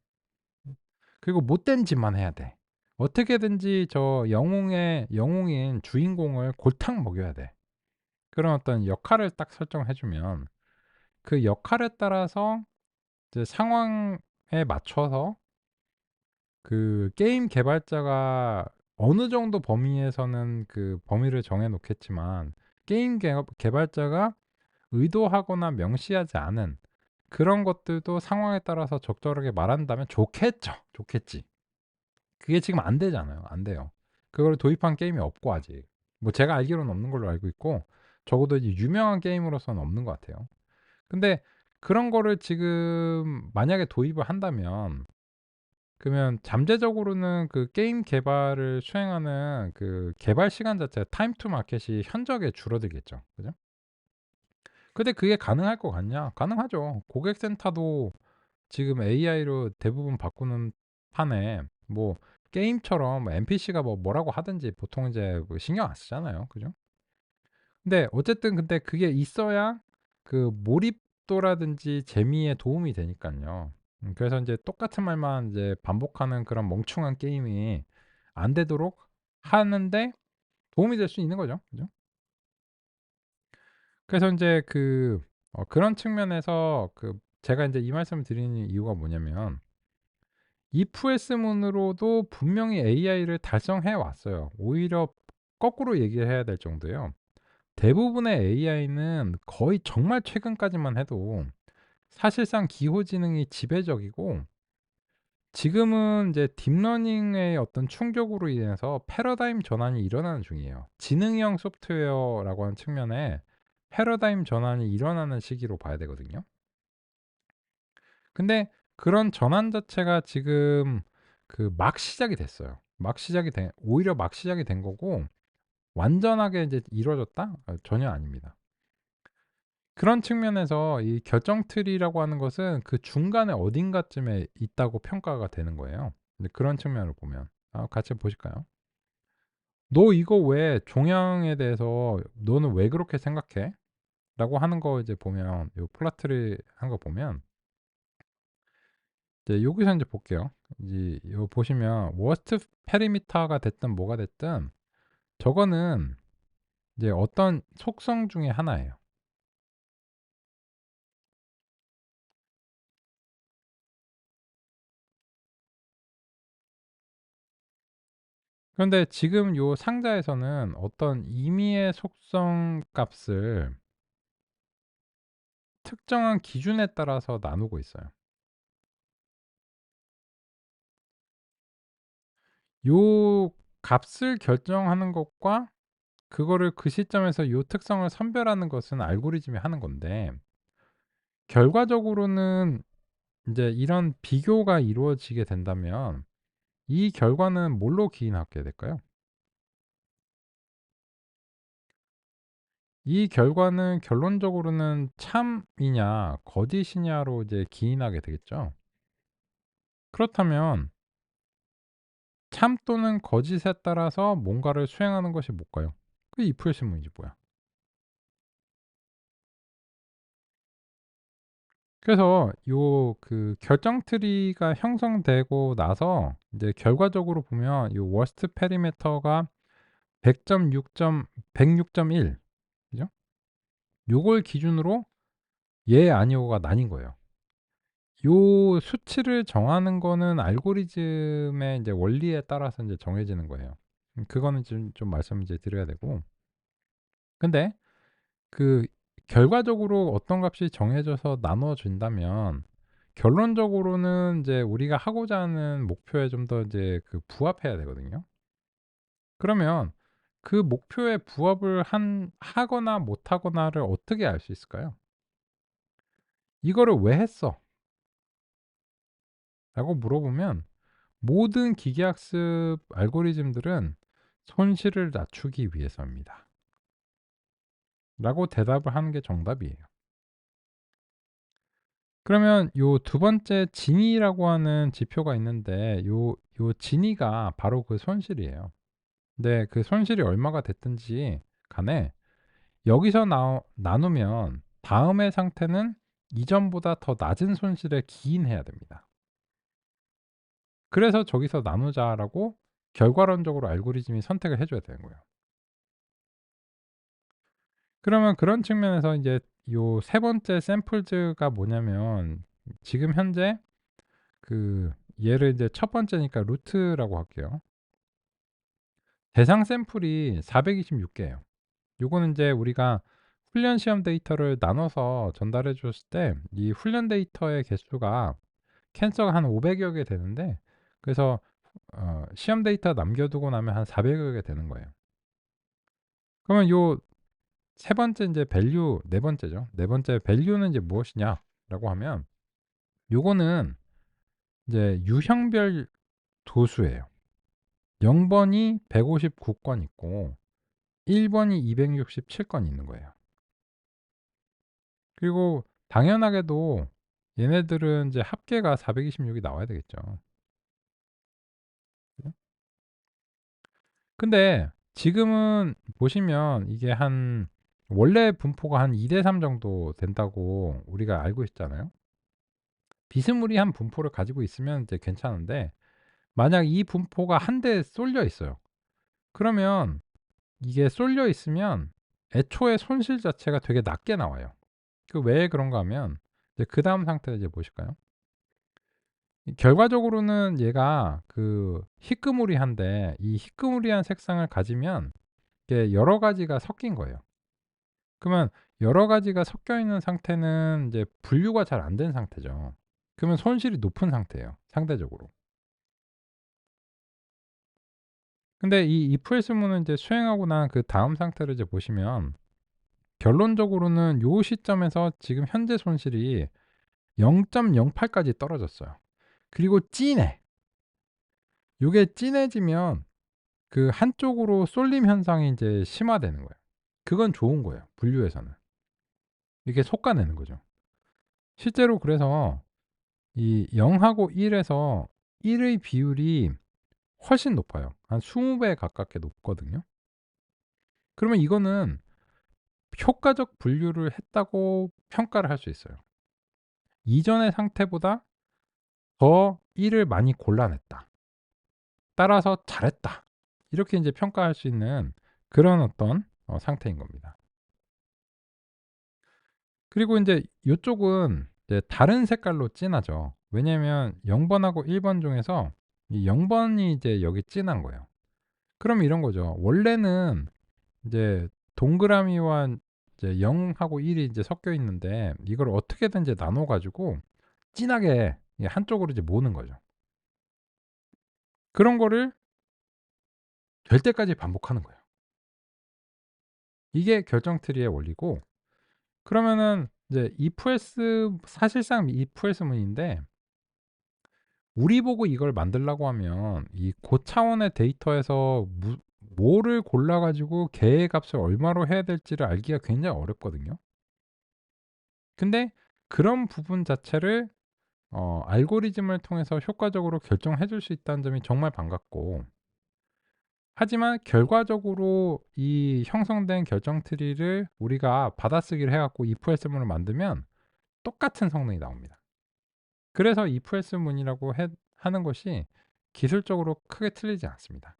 S1: 그리고 못된 짓만 해야 돼. 어떻게든지 저 영웅인 주인공을 골탕 먹여야 돼." 그런 어떤 역할을 딱 설정해 주면 그 역할에 따라서 이제 상황에 맞춰서 그 게임 개발자가 어느 정도 범위에서는 그 범위를 정해 놓겠지만 게임 개발자가 의도하거나 명시하지 않은 그런 것들도 상황에 따라서 적절하게 말한다면 좋겠죠. 좋겠지. 그게 지금 안 되잖아요. 안 돼요. 그걸 도입한 게임이 없고 아직. 뭐 제가 알기로는 없는 걸로 알고 있고 적어도 이제 유명한 게임으로서는 없는 것 같아요. 근데 그런 거를 지금 만약에 도입을 한다면 그러면 잠재적으로는 그 게임 개발을 수행하는 그 개발 시간 자체가 타임 투 마켓이 현저하게 줄어들겠죠. 그죠? 근데 그게 가능할 것 같냐? 가능하죠. 고객센터도 지금 AI로 대부분 바꾸는 판에 뭐 게임처럼 NPC가 뭐라고 하든지 보통 이제 뭐 신경 안 쓰잖아요. 그죠? 근데 어쨌든 근데 그게 있어야 그 몰입도라든지 재미에 도움이 되니깐요. 그래서 인제 똑같은 말만 이제 반복하는 그런 멍충한 게임이 안 되도록 하는데 도움이 될 수 있는 거죠. 그죠? 그래서 인제 그런 측면에서 제가 인제 이 말씀을 드리는 이유가 뭐냐면 if else 문으로도 분명히 AI를 달성해 왔어요. 오히려 거꾸로 얘기를 해야 될 정도예요. 대부분의 AI는 거의 정말 최근까지만 해도 사실상 기호지능이 지배적이고 지금은 이제 딥러닝의 어떤 충족으로 인해서 패러다임 전환이 일어나는 중이에요. 지능형 소프트웨어라고 하는 측면에 패러다임 전환이 일어나는 시기로 봐야 되거든요. 근데 그런 전환 자체가 지금 막 시작이 됐어요. 오히려 막 시작이 된 거고 완전하게 이제 이루어졌다? 전혀 아닙니다. 그런 측면에서 이 결정 트리라고 하는 것은 그 중간에 어딘가쯤에 있다고 평가가 되는 거예요. 근데 그런 측면으로 보면. 같이 보실까요? "너 이거 왜 종양에 대해서 너는 왜 그렇게 생각해?" 라고 하는 거 이제 보면 요 플라트리 한 거 보면 이제 여기서 인제 볼게요. 이제 요 보시면 워스트 페리미터가 됐든 뭐가 됐든 저거는 이제 어떤 속성 중에 하나예요. 그런데 지금 요 상자에서는 어떤 임의의 속성 값을 특정한 기준에 따라서 나누고 있어요. 요 값을 결정하는 것과 그거를 그 시점에서 요 특성을 선별하는 것은 알고리즘이 하는 건데 결과적으로는 인제 이런 비교가 이루어지게 된다면 이 결과는 뭘로 기인하게 될까요? 이 결과는 결론적으로는 참이냐 거짓이냐로 이제 기인하게 되겠죠. 그렇다면 참 또는 거짓에 따라서 뭔가를 수행하는 것이 뭘까요? 그게 if else 문이지 뭐야. 그래서 요 결정 트리가 형성되고 나서 인제 결과적으로 보면 요 worst perimeter가 100.6.106.1 그죠? 요걸 기준으로 예 아니오가 나뉜 거예요. 요 수치를 정하는 거는 알고리즘의 인제 원리에 따라서 인제 정해지는 거예요. 그거는 좀 말씀 이제 드려야 되고, 근데 그 결과적으로 어떤 값이 정해져서 나눠진다면 결론적으로는 인제 우리가 하고자 하는 목표에 좀 더 이제 그 부합해야 되거든요. 그러면 그 목표에 부합을 하거나 못하거나를 어떻게 알 수 있을까요? "이거를 왜 했어?" 라고 물어보면 모든 기계학습 알고리즘들은 "손실을 낮추기 위해서입니다." 라고 대답을 하는 게 정답이에요. 그러면 요 두 번째 진위라고 하는 지표가 있는데 요 진위가 바로 그 손실이에요. 근데 그 손실이 얼마가 됐든지 간에 여기서 나누면 다음의 상태는 이전보다 더 낮은 손실에 기인해야 됩니다. 그래서 저기서 나누자라고 결과론적으로 알고리즘이 선택을 해 줘야 되는 거예요. 그러면 그런 측면에서 인제 요 세 번째 샘플즈가 뭐냐면 지금 현재 그 얘를 이제 첫 번째니까 루트라고 할게요. 대상 샘플이 426 개예요. 요거는 인제 우리가 훈련 시험 데이터를 나눠서 전달해 줬을 때 이 훈련 데이터의 개수가 캔서가 한 500여 개 되는데, 그래서 시험 데이터 남겨 두고 나면 한 400여 개 되는 거예요. 그러면 요 세 번째 인제 밸류, 네 번째죠. 네 번째 밸류는 이제 무엇이냐라고 하면 요거는 이제 유형별 도수예요. 0 번이 159건 있고 1 번이 267건 있는 거예요. 그리고 당연하게도 얘네들은 이제 합계가 426이 나와야 되겠죠. 네. 근데 지금은 보시면 이게 한 원래 분포가 한 2대 3 정도 된다고 우리가 알고 있잖아요. 비스무리한 분포를 가지고 있으면 이제 괜찮은데, 만약 이 분포가 한 대에 쏠려 있어요. 그러면 이게 쏠려 있으면 애초에 손실 자체가 되게 낮게 나와요. 그 왜 그런가 하면 이제 그다음 상태 이제 보실까요? 이 결과적으로는 얘가 그 희끄무리한데 이 희끄무리한 색상을 가지면 이게 여러 가지가 섞인 거예요. 그러면 여러 가지가 섞여 있는 상태는 이제 분류가 잘 안 된 상태죠. 그러면 손실이 높은 상태예요, 상대적으로. 근데 이 if else 문을 이제 수행하고 난 그다음 상태를 이제 보시면 결론적으로는 요 시점에서 지금 현재 손실이 0.08 까지 떨어졌어요. 그리고 진해. 요게 진해지면 그 한쪽으로 쏠림 현상이 인제 심화되는 거예요. 그건 좋은 거예요, 분류에서는. 이게 솎아내는 거죠. 실제로 그래서 이 0 하고 1 에서 1의 비율이 훨씬 높아요. 한 20배 가깝게 높거든요. 그러면 이거는 효과적 분류를 했다고 평가를 할 수 있어요. 이전의 상태보다 더 1을 많이 골라냈다. 따라서 잘했다. 이렇게 인제 평가할 수 있는 그런 어떤 상태인 겁니다. 그리고 인제 요쪽은 이제 다른 색깔로 진하죠. 왜냐면 0 번하고 1번 중에서 이 0 번이 이제 여기 진한 거예요. 그럼 이런 거죠. 원래는 인제 동그라미와 이제 0 하고 1이 이제 섞여 있는데 이걸 어떻게든 이제 나눠 가지고 진하게 이 한쪽으로 이제 모으는 거죠. 그런 거를 될 때까지 반복하는 거예요. 이게 결정 트리의 원리고, 그러면은 이제 if else, 사실상 if else 문인데 우리 보고 이걸 만들라고 하면 이 고차원의 데이터에서 뭐를 골라 가지고 개의 값을 얼마로 해야 될지를 알기가 굉장히 어렵거든요. 근데 그런 부분 자체를 알고리즘을 통해서 효과적으로 결정해 줄 수 있다는 점이 정말 반갑고, 하지만 결과적으로 이 형성된 결정 트리를 우리가 받아쓰기를 해 갖고 if else 문을 만들면 똑같은 성능이 나옵니다. 그래서 if else 문이라고 하는 것이 기술적으로 크게 틀리지 않습니다.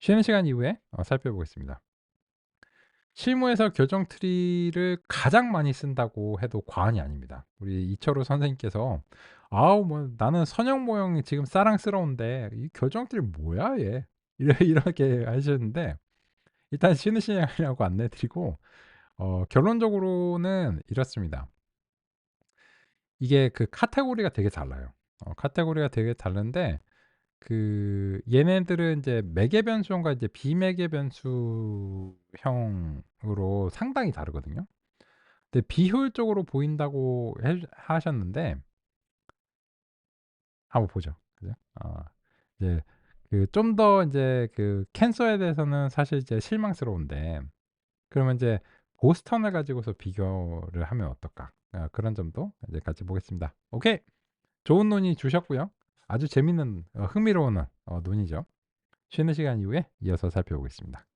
S1: 쉬는 시간 이후에 살펴보겠습니다. 실무에서 교정 트리를 가장 많이 쓴다고 해도 과언이 아닙니다. 우리 이철호 선생님께서 "아우 뭐 나는 선형 모형이 지금 사랑스러운데 이 교정 트리 뭐야 얘." 이렇게 하셨는데, 일단 쉬는 시간이라고 안내해 드리고 결론적으로는 이렇습니다. 이게 그 카테고리가 되게 달라요. 카테고리가 되게 다른데, 얘네들은 이제 매개 변수형과 이제 비매개 변수형으로 상당히 다르거든요. 근데 비효율적으로 보인다고 해 하셨는데 한번 보죠. 그죠? 이제 좀 더 인제 캔서에 대해서는 사실 이제 실망스러운데, 그러면 이제 보스턴을 가지고서 비교를 하면 어떨까? 그런 점도 이제 같이 보겠습니다. 오케이. 좋은 논의 주셨고요. 아주 재밌는 흥미로운 논의죠. 쉬는 시간 이후에 이어서 살펴보겠습니다.